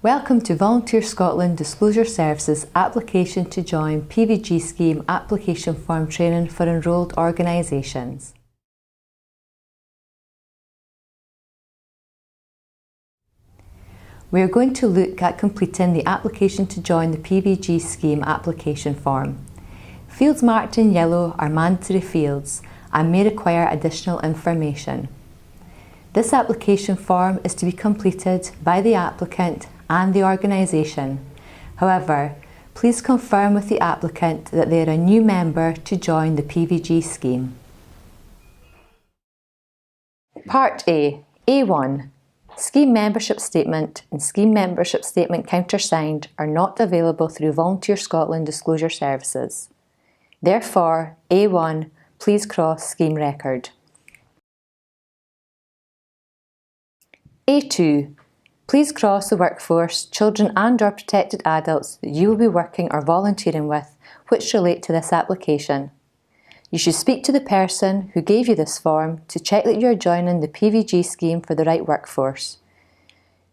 Welcome to Volunteer Scotland Disclosure Services application to join PVG scheme application form training for enrolled organisations. We are going to look at completing the application to join the PVG scheme application form. Fields marked in yellow are mandatory fields and may require additional information. This application form is to be completed by the applicant and the organisation. However, please confirm with the applicant that they are a new member to join the PVG scheme. Part A, A1. Scheme membership statement and scheme membership statement countersigned are not available through Volunteer Scotland Disclosure Services. Therefore, A1, please cross scheme record. A2. Please cross the workforce, children and/or protected adults that you will be working or volunteering with which relate to this application. You should speak to the person who gave you this form to check that you are joining the PVG scheme for the right workforce.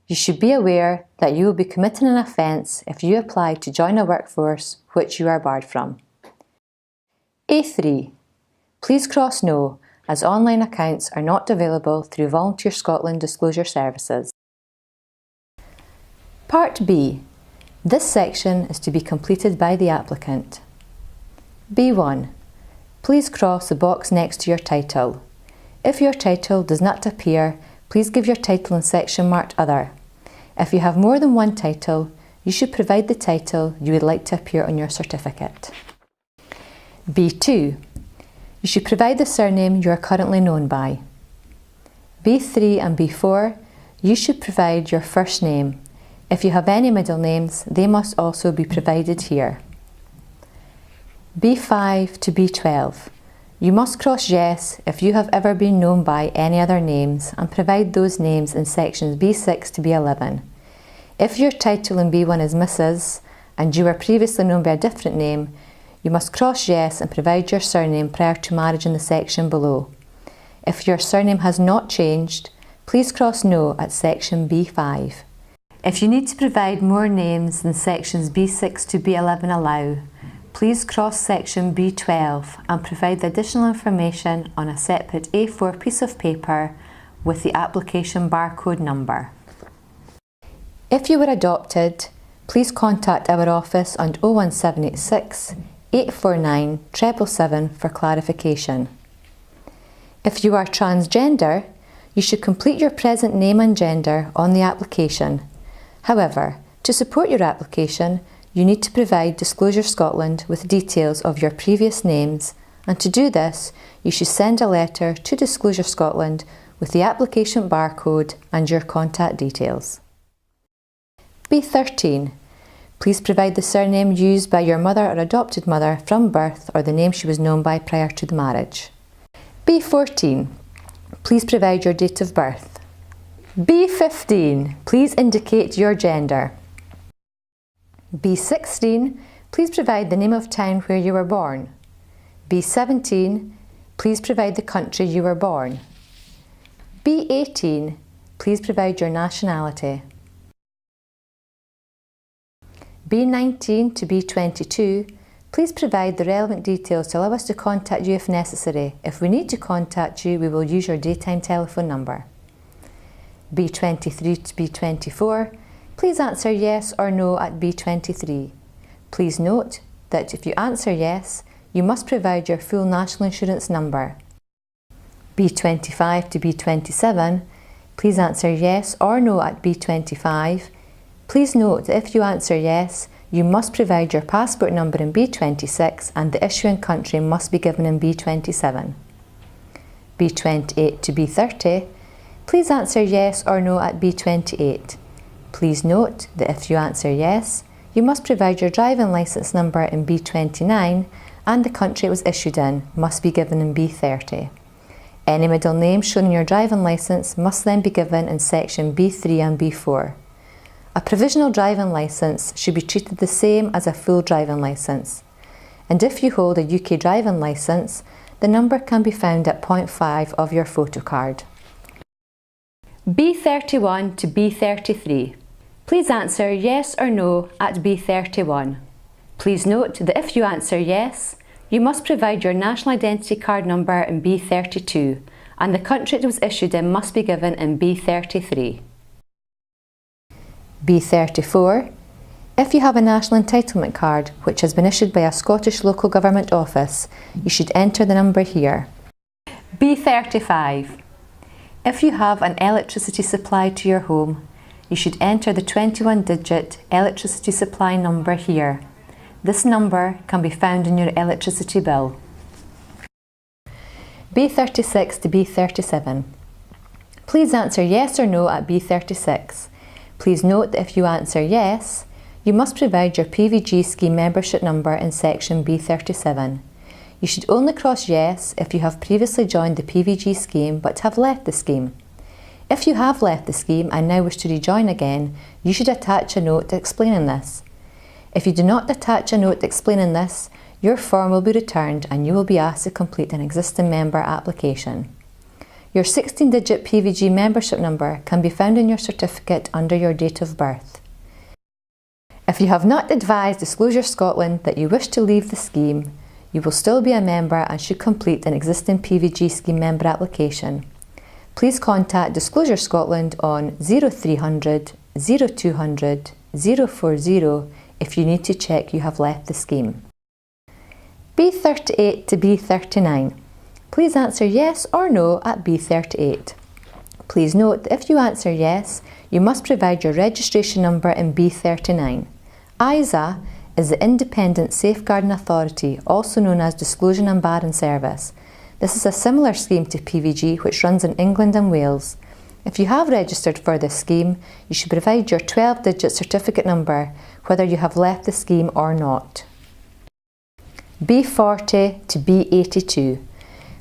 You should be aware that you will be committing an offence if you apply to join a workforce which you are barred from. A3. Please cross no, as online accounts are not available through Volunteer Scotland Disclosure Services. Part B. This section is to be completed by the applicant. B1. Please cross the box next to your title. If your title does not appear, please give your title in section marked Other. If you have more than one title, you should provide the title you would like to appear on your certificate. B2. You should provide the surname you are currently known by. B3 and B4. You should provide your first name. If you have any middle names, they must also be provided here. B5 to B12. You must cross yes if you have ever been known by any other names and provide those names in sections B6 to B11. If your title in B1 is Mrs. and you were previously known by a different name, you must cross yes and provide your surname prior to marriage in the section below. If your surname has not changed, please cross no at section B5. If you need to provide more names than sections B6 to B11 allow, please cross section B12 and provide the additional information on a separate A4 piece of paper with the application barcode number. If you were adopted, please contact our office on 01786 849 777 for clarification. If you are transgender, you should complete your present name and gender on the application. However, to support your application, you need to provide Disclosure Scotland with details of your previous names, and to do this, you should send a letter to Disclosure Scotland with the application barcode and your contact details. B13. Please provide the surname used by your mother or adopted mother from birth or the name she was known by prior to the marriage. B14. Please provide your date of birth. B15. Please indicate your gender. B16. Please provide the name of town where you were born. B17. Please provide the country you were born. B18. Please provide your nationality. B19 to B22. Please provide the relevant details to allow us to contact you if necessary. If we need to contact you, we will use your daytime telephone number. B23 to B24. Please answer yes or no at B23. Please note that if you answer yes, you must provide your full national insurance number. B25 to B27. Please answer yes or no at B25. Please note that if you answer yes, you must provide your passport number in B26 and the issuing country must be given in B27. B28 to B30. Please answer yes or no at B28. Please note that if you answer yes, you must provide your driving licence number in B29 and the country it was issued in must be given in B30. Any middle name shown in your driving licence must then be given in section B3 and B4. A provisional driving licence should be treated the same as a full driving licence. And if you hold a UK driving licence, the number can be found at point 5 of your photo card. B31 to B33. Please answer yes or no at B31. Please note that if you answer yes, you must provide your national identity card number in B32, and the country it was issued in must be given in B33. B34. If you have a national entitlement card which has been issued by a Scottish local government office, you should enter the number here. B35. If you have an electricity supply to your home, you should enter the 21-digit electricity supply number here. This number can be found in your electricity bill. B36 to B37. Please answer yes or no at B36. Please note that if you answer yes, you must provide your PVG scheme membership number in section B37. You should only cross yes if you have previously joined the PVG scheme but have left the scheme. If you have left the scheme and now wish to rejoin again, you should attach a note explaining this. If you do not attach a note explaining this, your form will be returned and you will be asked to complete an existing member application. Your 16-digit PVG membership number can be found in your certificate under your date of birth. If you have not advised Disclosure Scotland that you wish to leave the scheme, you will still be a member and should complete an existing PVG scheme member application. Please contact Disclosure Scotland on 0300 0200 040 if you need to check you have left the scheme. B38 to B39. Please answer yes or no at B38. Please note that if you answer yes, you must provide your registration number in B39. ISA is the Independent Safeguarding Authority, also known as Disclosure and Barring Service. This is a similar scheme to PVG which runs in England and Wales. If you have registered for this scheme, you should provide your 12-digit certificate number, whether you have left the scheme or not. B40 to B82.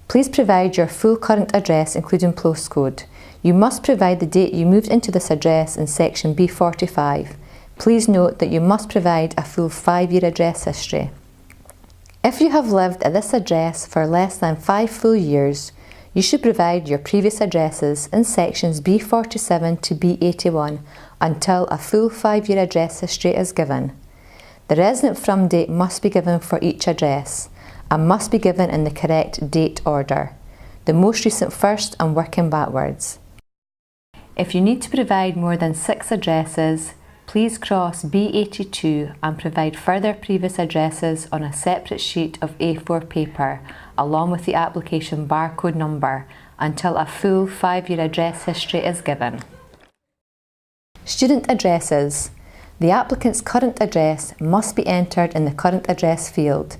Please provide your full current address including postcode. You must provide the date you moved into this address in section B45. Please note that you must provide a full 5-year address history. If you have lived at this address for less than 5 full years, you should provide your previous addresses in sections B47 to B81 until a full 5-year address history is given. The resident from date must be given for each address and must be given in the correct date order, the most recent first and working backwards. If you need to provide more than 6 addresses, please cross B82 and provide further previous addresses on a separate sheet of A4 paper along with the application barcode number until a full 5-year address history is given. Student addresses. The applicant's current address must be entered in the current address field.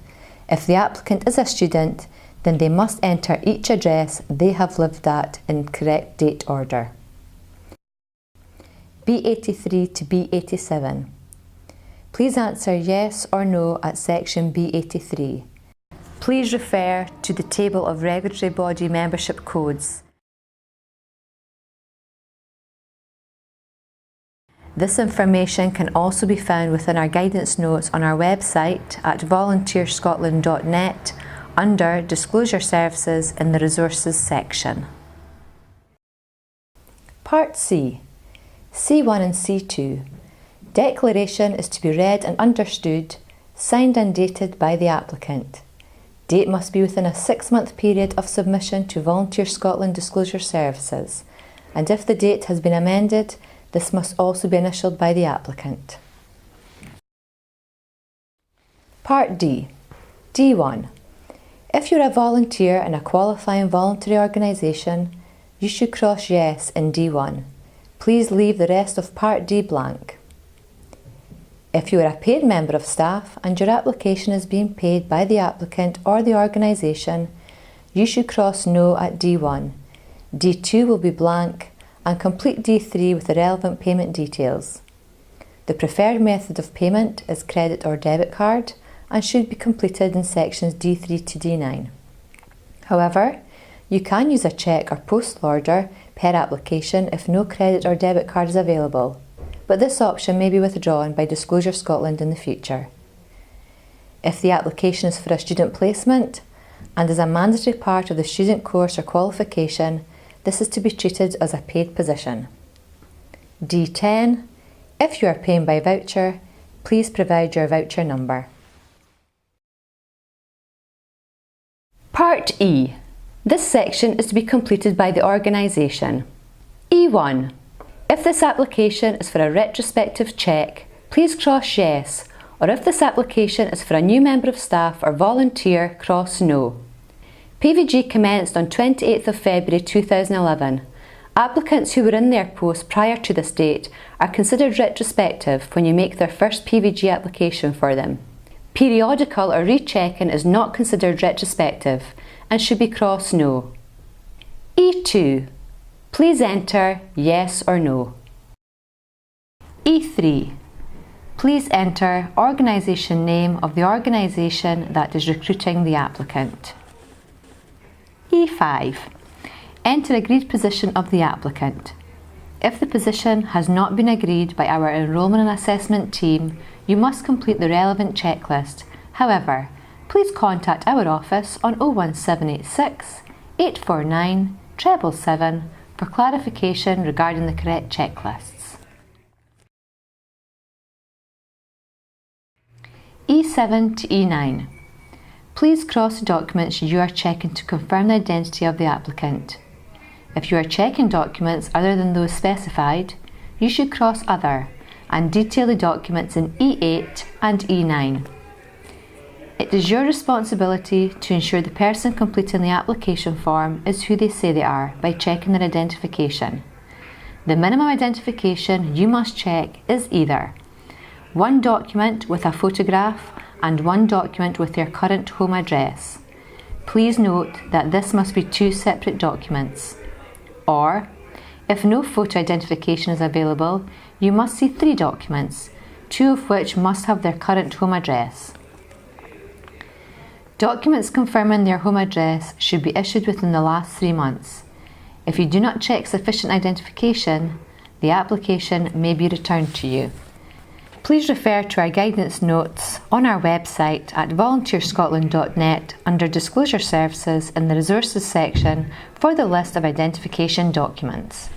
If the applicant is a student, then they must enter each address they have lived at in correct date order. B83 to B87. Please answer yes or no at section B83. Please refer to the table of regulatory body membership codes. This information can also be found within our guidance notes on our website at volunteerscotland.net under Disclosure Services in the Resources section. Part C. C1 and C2. Declaration is to be read and understood, signed and dated by the applicant. Date must be within a 6-month period of submission to Volunteer Scotland Disclosure Services, and if the date has been amended, this must also be initialled by the applicant. Part D. D1. If you're a volunteer in a qualifying voluntary organisation, you should cross yes in D1. Please leave the rest of Part D blank. If you are a paid member of staff and your application is being paid by the applicant or the organisation, you should cross no at D1. D2 will be blank and complete D3 with the relevant payment details. The preferred method of payment is credit or debit card and should be completed in sections D3 to D9. However, you can use a cheque or postal order per application if no credit or debit card is available, but this option may be withdrawn by Disclosure Scotland in the future. If the application is for a student placement and is a mandatory part of the student course or qualification, this is to be treated as a paid position. D10. If you are paying by voucher, please provide your voucher number. Part E. This section is to be completed by the organisation. E1. If this application is for a retrospective check, please cross yes, or if this application is for a new member of staff or volunteer, cross no. PVG commenced on 28th of February 2011. Applicants who were in their post prior to this date are considered retrospective when you make their first PVG application for them. Periodical or rechecking is not considered retrospective and should be crossed no. E2. Please enter yes or no. E3. Please enter organisation name of the organisation that is recruiting the applicant. E5. Enter agreed position of the applicant. If the position has not been agreed by our enrolment and assessment team, you must complete the relevant checklist. However, please contact our office on 01786 849 777 for clarification regarding the correct checklists. E7 to E9. Please cross the documents you are checking to confirm the identity of the applicant. If you are checking documents other than those specified, you should cross Other and detail the documents in E8 and E9. It is your responsibility to ensure the person completing the application form is who they say they are by checking their identification. The minimum identification you must check is either one document with a photograph and one document with their current home address. Please note that this must be two separate documents. Or, if no photo identification is available, you must see 3 documents, 2 of which must have their current home address. Documents confirming their home address should be issued within the last 3 months. If you do not check sufficient identification, the application may be returned to you. Please refer to our guidance notes on our website at volunteerscotland.net under Disclosure Services in the Resources section for the list of identification documents.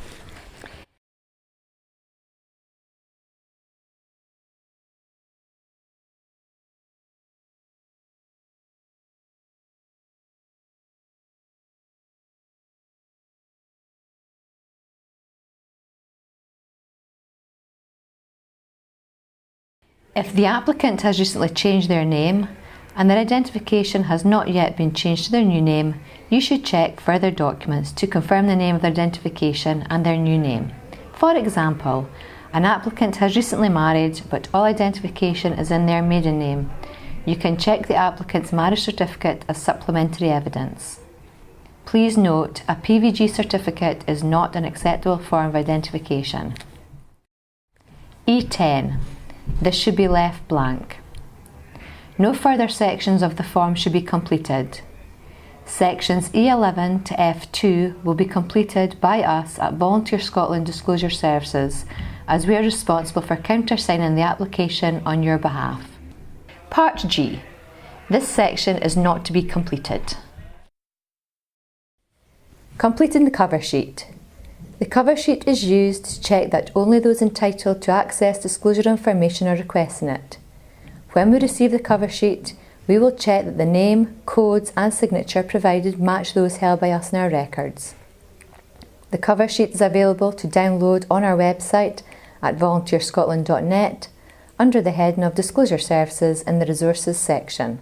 If the applicant has recently changed their name and their identification has not yet been changed to their new name, you should check further documents to confirm the name of their identification and their new name. For example, an applicant has recently married but all identification is in their maiden name. You can check the applicant's marriage certificate as supplementary evidence. Please note, a PVG certificate is not an acceptable form of identification. E10. This should be left blank. No further sections of the form should be completed. Sections E11 to F2 will be completed by us at Volunteer Scotland Disclosure Services, as we are responsible for countersigning the application on your behalf. Part G. This section is not to be completed. Completing the cover sheet. The cover sheet is used to check that only those entitled to access disclosure information are requesting it. When we receive the cover sheet, we will check that the name, codes and signature provided match those held by us in our records. The cover sheet is available to download on our website at volunteerscotland.net under the heading of Disclosure Services in the Resources section.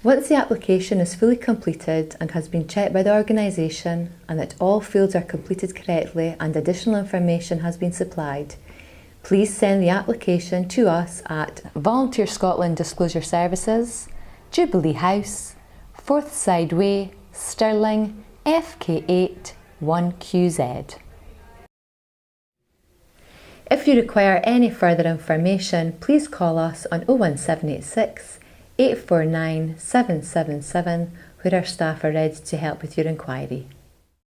Once the application is fully completed and has been checked by the organisation and that all fields are completed correctly and additional information has been supplied, please send the application to us at Volunteer Scotland Disclosure Services, Jubilee House, Forthside Way, Stirling, FK8 1QZ. If you require any further information, please call us on 01786 849 777 where our staff are ready to help with your inquiry.